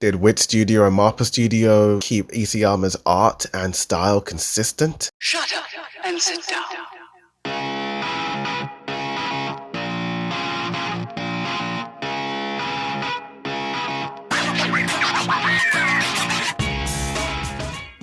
Did Wit Studio and MAPPA Studio keep Isayama's art and style consistent? Shut up and sit down.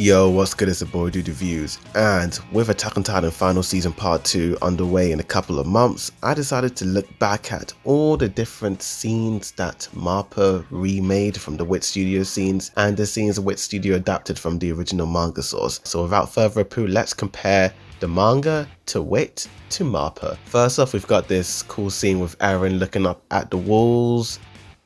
Yo, what's good? It's the boy Dude Reviews, and with Attack on Titan Final Season Part 2 underway in a couple of months, I decided to look back at all the different scenes that MAPPA remade from the Wit Studio scenes and the scenes Wit Studio adapted from the original manga source. So without further ado, let's compare the manga to Wit to MAPPA. First off, we've got this cool scene with Eren looking up at the walls.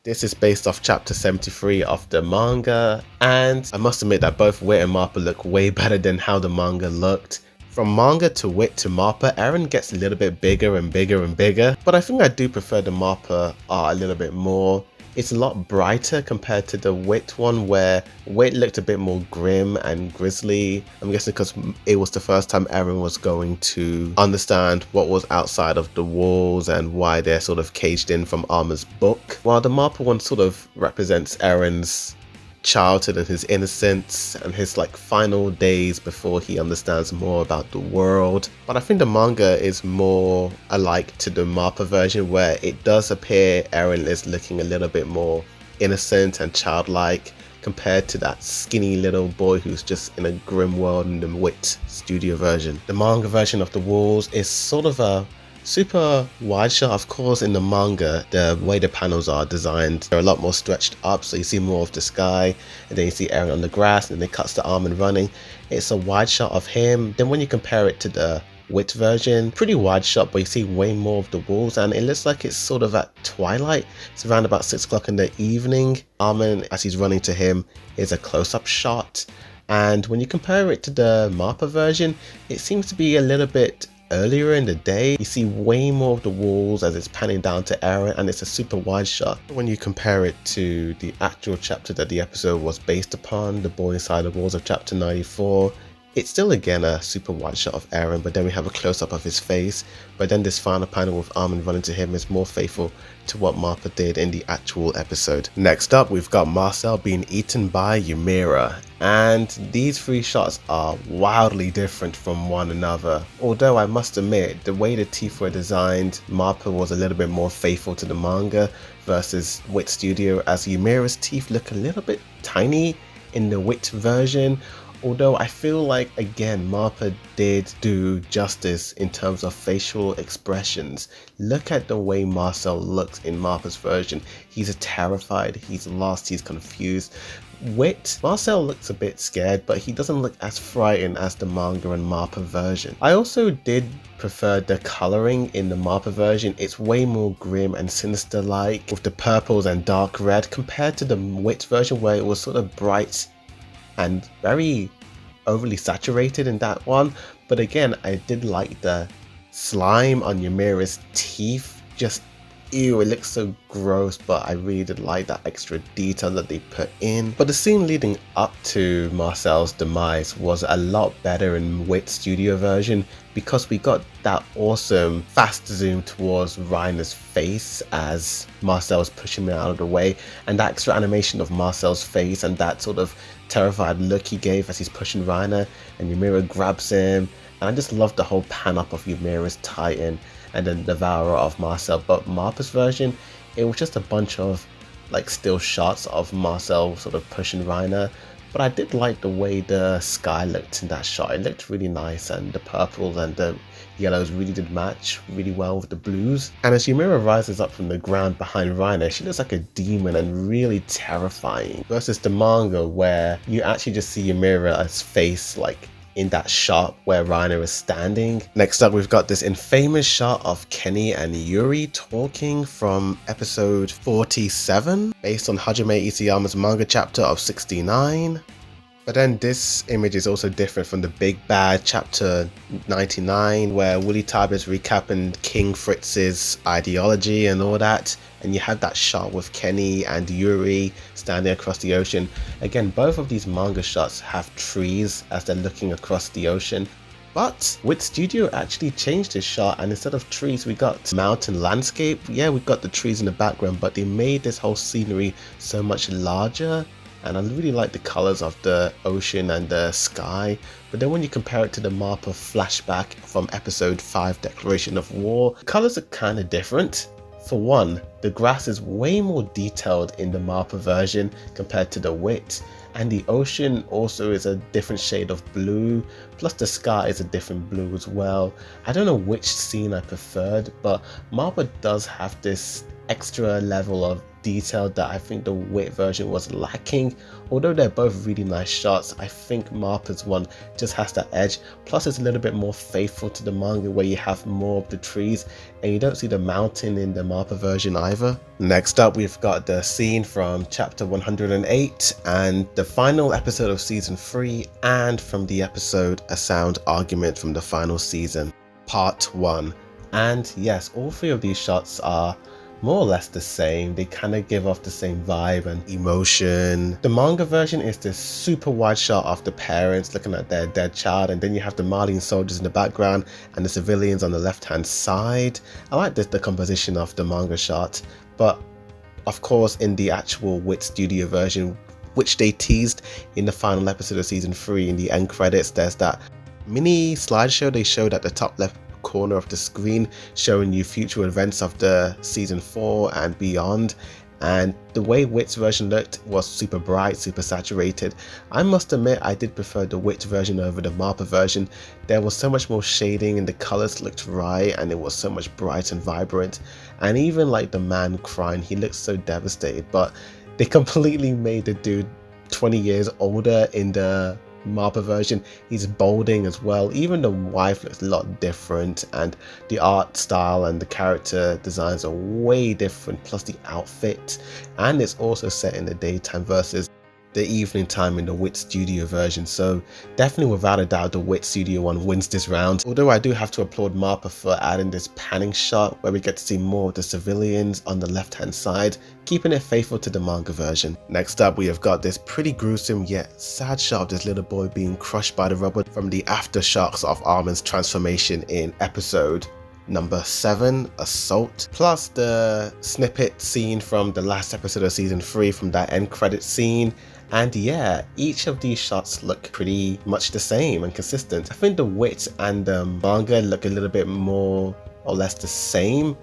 This is based off chapter 73 of the manga, and I must admit that both Wit and MAPPA look way better than how the manga looked. From manga to Wit to MAPPA, Eren gets a little bit bigger and bigger and bigger, but I think I do prefer the MAPPA art a little bit more. It's a lot brighter compared to the Wit one, where Wit looked a bit more grim and grisly. I'm guessing because it was the first time Eren was going to understand what was outside of the walls and why they're sort of caged in from Arma's book. While the MAPPA one sort of represents Eren's childhood and his innocence and his final days before he understands more about the world. But I think the manga is more alike to the MAPPA version, where it does appear Eren is looking a little bit more innocent and childlike compared to that skinny little boy who's just in a grim world in the Wit Studio version. The manga version of the walls is sort of a super wide shot. Of course, in the manga, the way the panels are designed, they're a lot more stretched up, so you see more of the sky, and then you see Eren on the grass, and then it cuts to Armin running. It's a wide shot of him. Then when you compare it to the Wit version, pretty wide shot, but you see way more of the walls, and it looks like it's sort of at twilight. It's around about 6 o'clock in the evening. Armin, as he's running to him, is a close-up shot. And when you compare it to the MAPPA version, it seems to be a little bit earlier in the day. You see way more of the walls as it's panning down to Eren, and it's a super wide shot. When you compare it to the actual chapter that the episode was based upon, The Boy Inside the Walls of chapter 94, it's still again a super wide shot of Eren, but then we have a close-up of his face. But then this final panel with Armin running to him is more faithful to what MAPPA did in the actual episode. Next up, we've got Marcel being eaten by Humira, and these three shots are wildly different from one another. Although I must admit, the way the teeth were designed, MAPPA was a little bit more faithful to the manga versus Wit Studio, as Humira's teeth look a little bit tiny in the Wit version. Although I feel like, again, MAPPA did do justice in terms of facial expressions. Look at the way Marcel looks in MAPPA's version. He's terrified, he's lost, he's confused. Wit, Marcel looks a bit scared, but he doesn't look as frightened as the manga and MAPPA version. I also did prefer the colouring in the MAPPA version. It's way more grim and sinister like, with the purples and dark red, compared to the Wit version where it was sort of bright and very overly saturated in that one. But again, I did like the slime on Humira's teeth. Just ew, it looks so gross, but I really did like that extra detail that they put in. But the scene leading up to Marcel's demise was a lot better in Wit Studio version, because we got that awesome fast zoom towards Reiner's face as Marcel was pushing him out of the way, and that extra animation of Marcel's face and that sort of terrified look he gave as he's pushing Reiner, and Humira grabs him. And I just love the whole pan up of Humira's Titan and then the Devourer of Marcel. But MAPPA's version, it was just a bunch of still shots of Marcel sort of pushing Reiner. But I did like the way the sky looked in that shot. It looked really nice, and the purples and the yellows really did match really well with the blues. And as Humira rises up from the ground behind Reiner, she looks like a demon and really terrifying. Versus the manga, where you actually just see Humira's face in that shot where Reiner is standing. Next up, we've got this infamous shot of Kenny and Yuri talking from episode 47, based on Hajime Isayama's manga chapter of 69. But then this image is also different from the Big Bad chapter 99, where Willy Tab is recapping King Fritz's ideology and all that, and you have that shot with Kenny and Yuri standing across the ocean. Again, both of these manga shots have trees as they're looking across the ocean. But Wit Studio actually changed this shot, and instead of trees we got mountain landscape. Yeah, we got the trees in the background, but they made this whole scenery so much larger and I really like the colors of the ocean and the sky. But then when you compare it to the MAPPA flashback from episode 5 Declaration of War, the colors are kind of different. For one, the grass is way more detailed in the MAPPA version compared to the Wit, and the ocean also is a different shade of blue, plus the sky is a different blue as well. I don't know which scene I preferred, but MAPPA does have this extra level of detail that I think the Wit version was lacking. Although they're both really nice shots, I think MAPPA's one just has that edge, plus it's a little bit more faithful to the manga where you have more of the trees and you don't see the mountain in the MAPPA version either. Next up, we've got the scene from chapter 108 and the final episode of season 3, and from the episode A Sound Argument from the final season, part 1. And yes, all three of these shots are more or less the same. They kind of give off the same vibe and emotion. The manga version is this super wide shot of the parents looking at their dead child, and then you have the Malian soldiers in the background and the civilians on the left hand side. I like the composition of the manga shot, but of course in the actual Wit Studio version, which they teased in the final episode of season 3 in the end credits, there's that mini slideshow they showed at the top left corner of the screen showing you future events of the season 4 and beyond, and the way Wit's version looked was super bright, super saturated. I must admit I did prefer the Wit version over the MAPPA version. There was so much more shading and the colors looked right, and it was so much bright and vibrant, and even like the man crying, he looked so devastated, but they completely made the dude 20 years older in the MAPPA version. He's balding as well. Even the wife looks a lot different, and the art style and the character designs are way different, plus the outfit, and it's also set in the daytime versus the evening time in the Wit Studio version. So definitely without a doubt the Wit Studio one wins this round, although I do have to applaud MAPPA for adding this panning shot where we get to see more of the civilians on the left hand side, keeping it faithful to the manga version. Next up, we have got this pretty gruesome yet sad shot of this little boy being crushed by the rubber from the aftershocks of Armin's transformation in episode number 7, Assault, plus the snippet scene from the last episode of season 3 from that end credit scene. And yeah, each of these shots look pretty much the same and consistent. I think the Wit and the manga look a little bit more or less the same,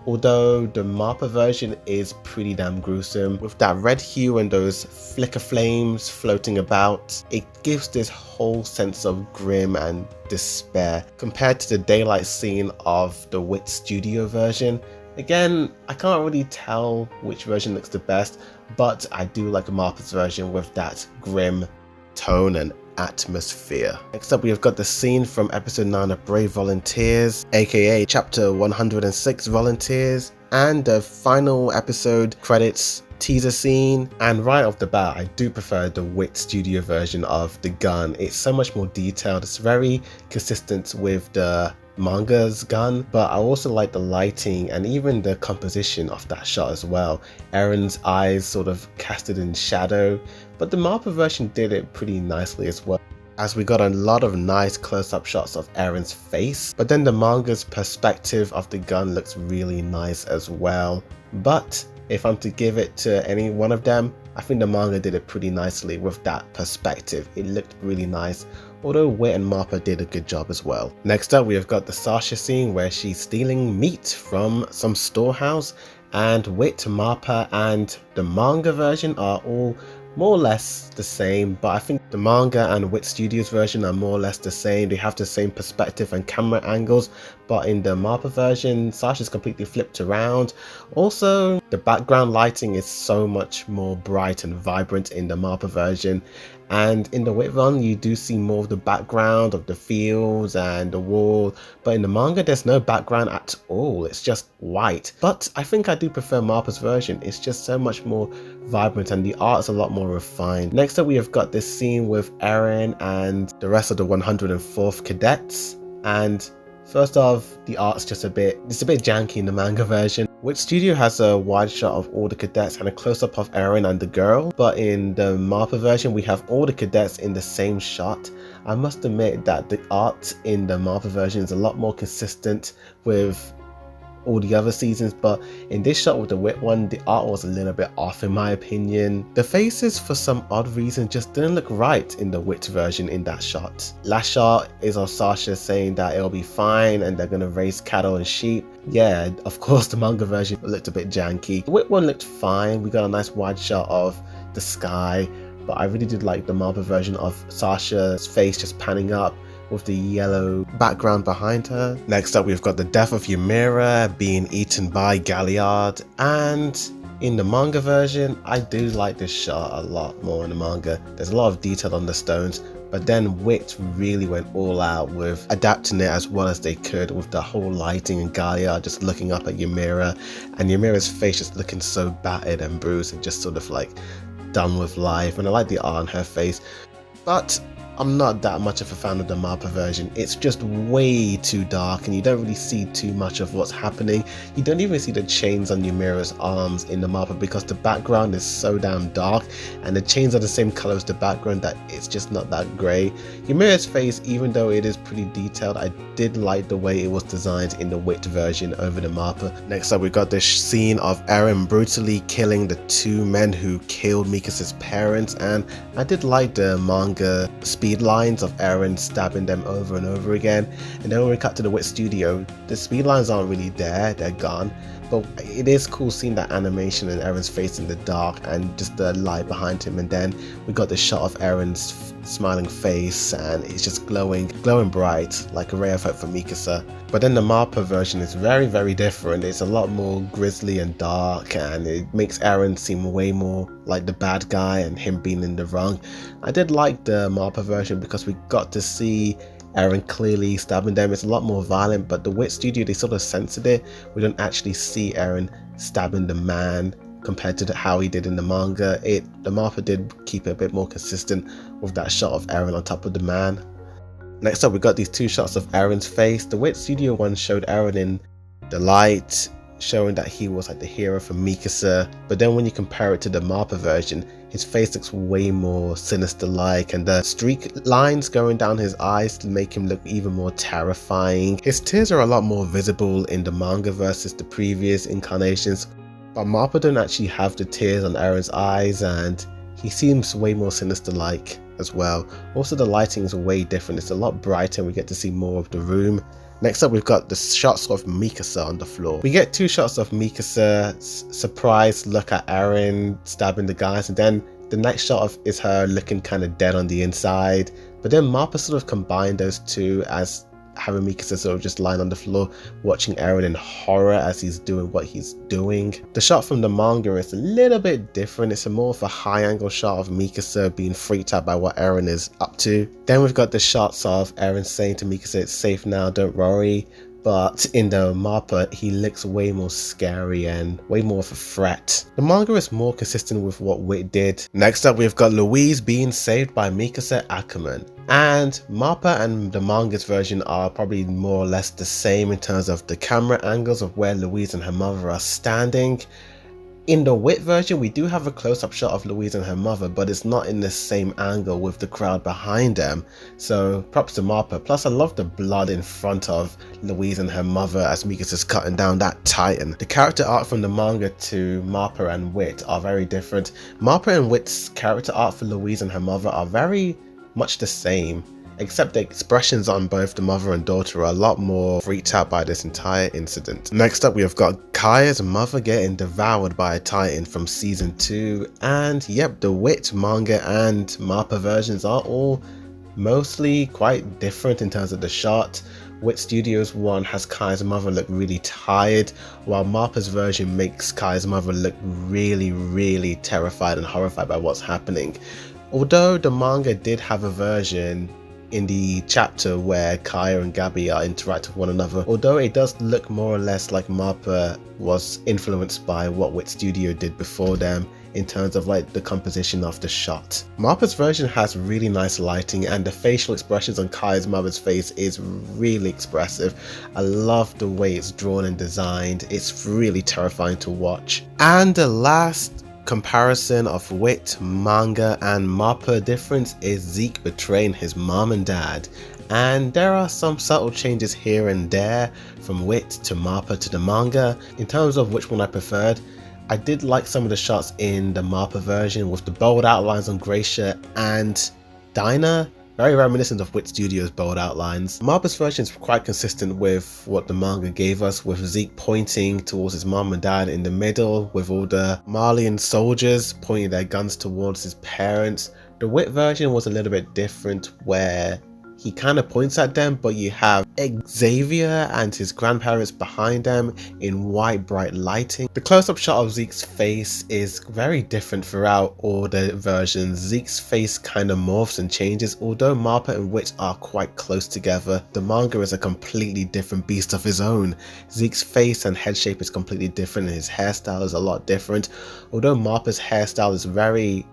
although the MAPPA version is pretty damn gruesome. With that red hue and those flicker flames floating about, it gives this whole sense of grim and despair compared to the daylight scene of the Wit Studio version. Again, I can't really tell which version looks the best, but I do like MAPPA's version with that grim tone and atmosphere. Next up, we have got the scene from episode 9 of Brave Volunteers, aka chapter 106 Volunteers, and the final episode credits teaser scene. And right off the bat, I do prefer the Wit Studio version of the gun. It's so much more detailed, it's very consistent with the manga's gun, but I also like the lighting and even the composition of that shot as well. Eren's eyes sort of casted in shadow, but the MAPPA version did it pretty nicely as well, as we got a lot of nice close-up shots of Eren's face, but then the manga's perspective of the gun looks really nice as well. But if I'm to give it to any one of them, I think the manga did it pretty nicely with that perspective. It looked really nice, although Wit and MAPPA did a good job as well. Next up, we have got the Sasha scene where she's stealing meat from some storehouse, and Wit, MAPPA and the manga version are all more or less the same, but I think the manga and Wit Studios version are more or less the same. They have the same perspective and camera angles, but in the MAPPA version, Sasha's completely flipped around. Also, the background lighting is so much more bright and vibrant in the MAPPA version, and in the Wit one you do see more of the background of the fields and the wall, but in the manga there's no background at all, it's just white. But I think I do prefer MAPPA's version, it's just so much more vibrant and the art's a lot more refined. Next up, we have got this scene with Eren and the rest of the 104th cadets, and first off, the art's just a bit janky in the manga version. Wit Studio has a wide shot of all the cadets and a close-up of Eren and the girl, but in the MAPPA version we have all the cadets in the same shot. I must admit that the art in the MAPPA version is a lot more consistent with all the other seasons, but in this shot with the Wit one, the art was a little bit off in my opinion. The faces for some odd reason just didn't look right in the Wit version in that shot. Last shot is of Sasha saying that it'll be fine and they're gonna raise cattle and sheep. Yeah, of course the manga version looked a bit janky. The Wit one looked fine, we got a nice wide shot of the sky, but I really did like the MAPPA version of Sasha's face just panning up with the yellow background behind her. Next up, we've got the death of Humira being eaten by Galliard, and in the manga version, I do like this shot a lot more in the manga. There's a lot of detail on the stones, but then Wit really went all out with adapting it as well as they could with the whole lighting and Galliard just looking up at Humira, and Humira's face just looking so battered and bruised and just sort of like done with life. And I like the art on her face, but I'm not that much of a fan of the MAPPA version. It's just way too dark and you don't really see too much of what's happening. You don't even see the chains on Humira's arms in the MAPPA because the background is so damn dark and the chains are the same color as the background that it's just not that grey. Humira's face, even though it is pretty detailed, I did like the way it was designed in the Wit version over the MAPPA. Next up, we got this scene of Eren brutally killing the two men who killed Mikasa's parents, and I did like the manga speed lines of Eren stabbing them over and over again. And then when we cut to the Wit Studio, the speed lines aren't really there, they're gone. But it is cool seeing that animation and Eren's face in the dark and just the light behind him. And then we got the shot of Eren's smiling face and it's just glowing bright like a ray of hope for Mikasa. But then the MAPPA version is very different. It's a lot more grisly and dark, and it makes Eren seem way more like the bad guy and him being in the wrong. I did like the MAPPA version because we got to see Eren clearly stabbing them. It's a lot more violent, but the Wit Studio, they sort of censored it. We don't actually see Eren stabbing the man compared to how he did in the manga. The MAPPA did keep it a bit more consistent with that shot of Eren on top of the man. Next up, we got these two shots of Eren's face. The Wit Studio one showed Eren in the light, showing that he was like the hero for Mikasa, but then when you compare it to the MAPPA version, his face looks way more sinister-like, and the streak lines going down his eyes make him look even more terrifying. His tears are a lot more visible in the manga versus the previous incarnations, but MAPPA don't actually have the tears on Eren's eyes, and he seems way more sinister-like as well. Also, the lighting is way different. It's a lot brighter and we get to see more of the room. Next up, we've got the shots of Mikasa on the floor. We get two shots of Mikasa's surprised look at Eren stabbing the guys, and then the next shot is her looking kind of dead on the inside. But then MAPPA sort of combined those two as having Mikasa sort of just lying on the floor watching Eren in horror as he's doing what he's doing. The shot from the manga is a little bit different. It's a more of a high angle shot of Mikasa being freaked out by what Eren is up to. Then we've got the shots of Eren saying to Mikasa, "It's safe now, don't worry." But in the MAPPA, he looks way more scary and way more of a threat. The manga is more consistent with what Wit did. Next up, we've got Louise being saved by Mikasa Ackerman. And MAPPA and the manga's version are probably more or less the same in terms of the camera angles of where Louise and her mother are standing. In the Wit version, we do have a close-up shot of Louise and her mother, but it's not in the same angle with the crowd behind them. So props to MAPPA. Plus, I love the blood in front of Louise and her mother as Mikasa's cutting down that titan. The character art from the manga to MAPPA and Wit are very different. MAPPA and Wit's character art for Louise and her mother are very much the same, except the expressions on both the mother and daughter are a lot more freaked out by this entire incident. Next up, we have got Kaya's mother getting devoured by a titan from season 2, and yep, the Wit manga and MAPPA versions are all mostly quite different in terms of the shot. Wit Studios one has Kaya's mother look really tired, while MAPPA's version makes Kaya's mother look really terrified and horrified by what's happening. Although the manga did have a version in the chapter where Kaya and Gabby are interacting with one another, although it does look more or less like MAPPA was influenced by what Wit Studio did before them in terms of like the composition of the shot. MAPPA's version has really nice lighting and the facial expressions on Kaya's mother's face is really expressive. I love the way it's drawn and designed. It's really terrifying to watch. And the last comparison of Wit, manga and MAPPA difference is Zeke betraying his mom and dad. And there are some subtle changes here and there from Wit to MAPPA to the manga. In terms of which one I preferred, I did like some of the shots in the MAPPA version with the bold outlines on Gracia and Dinah, very reminiscent of Wit Studio's bold outlines. MAPPA's version is quite consistent with what the manga gave us, with Zeke pointing towards his mom and dad in the middle, with all the Malian soldiers pointing their guns towards his parents. The Wit version was a little bit different, where he kind of points at them, but you have Xavier and his grandparents behind them in white bright lighting. The close-up shot of Zeke's face is very different throughout all the versions. Zeke's face kind of morphs and changes. Although MAPPA and Wit are quite close together, the manga is a completely different beast of his own. Zeke's face and head shape is completely different and his hairstyle is a lot different. Although MAPPA's hairstyle is very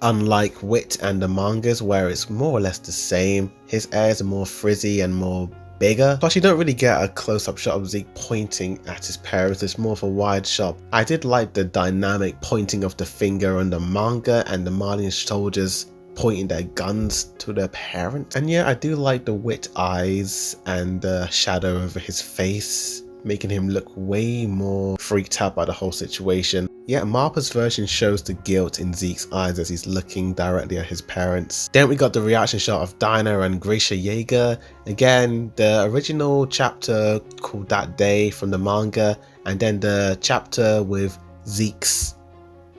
unlike Wit and the mangas, where it's more or less the same, his hairs are more frizzy and more bigger. Plus you don't really get a close-up shot of Zeke pointing at his parents, it's more of a wide shot. I did like the dynamic pointing of the finger on the manga and the Malian soldiers pointing their guns to their parents. And yeah, I do like the Wit eyes and the shadow over his face, making him look way more freaked out by the whole situation. Yeah, MAPPA's version shows the guilt in Zeke's eyes as he's looking directly at his parents. Then we got the reaction shot of Dinah and Gracia Jaeger. Again, the original chapter called That Day from the manga, and then the chapter with Zeke's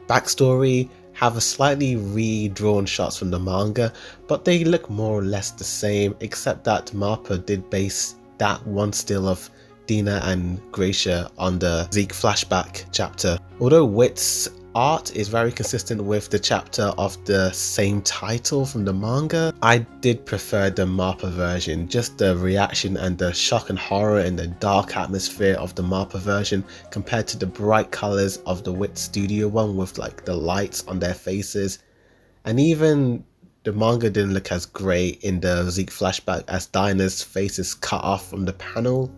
backstory have a slightly redrawn shots from the manga, but they look more or less the same, except that MAPPA did base that one still of Dina and Gracia on the Zeke flashback chapter. Although Wit's art is very consistent with the chapter of the same title from the manga, I did prefer the MAPPA version. Just the reaction and the shock and horror and the dark atmosphere of the MAPPA version compared to the bright colors of the Wit Studio one with like the lights on their faces. And even the manga didn't look as great in the Zeke flashback as Dinah's face is cut off from the panel.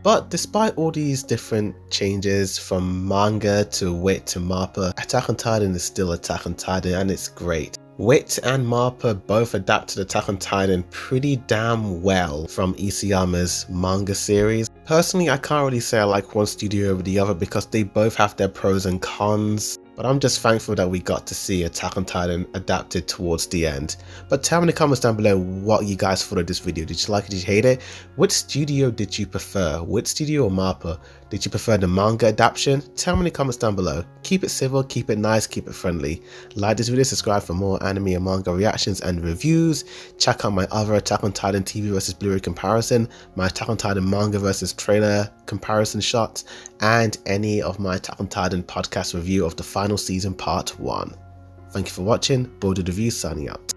But despite all these different changes from manga to Wit to MAPPA, Attack on Titan is still Attack on Titan and it's great. Wit and MAPPA both adapted Attack on Titan pretty damn well from Isayama's manga series. Personally, I can't really say I like one studio over the other because they both have their pros and cons. But I'm just thankful that we got to see Attack on Titan adapted towards the end. But tell me in the comments down below what you guys thought of this video. Did you like it? Did you hate it? Which studio did you prefer? Wit Studio or MAPPA? Did you prefer the manga adaptation? Tell me in the comments down below. Keep it civil, keep it nice, keep it friendly. Like this video, subscribe for more anime and manga reactions and reviews. Check out my other Attack on Titan TV vs Blu-ray comparison, my Attack on Titan manga versus trailer comparison shots, and any of my Attack on Titan podcast review of the final season part 1. Thank you for watching. Bold Review signing out.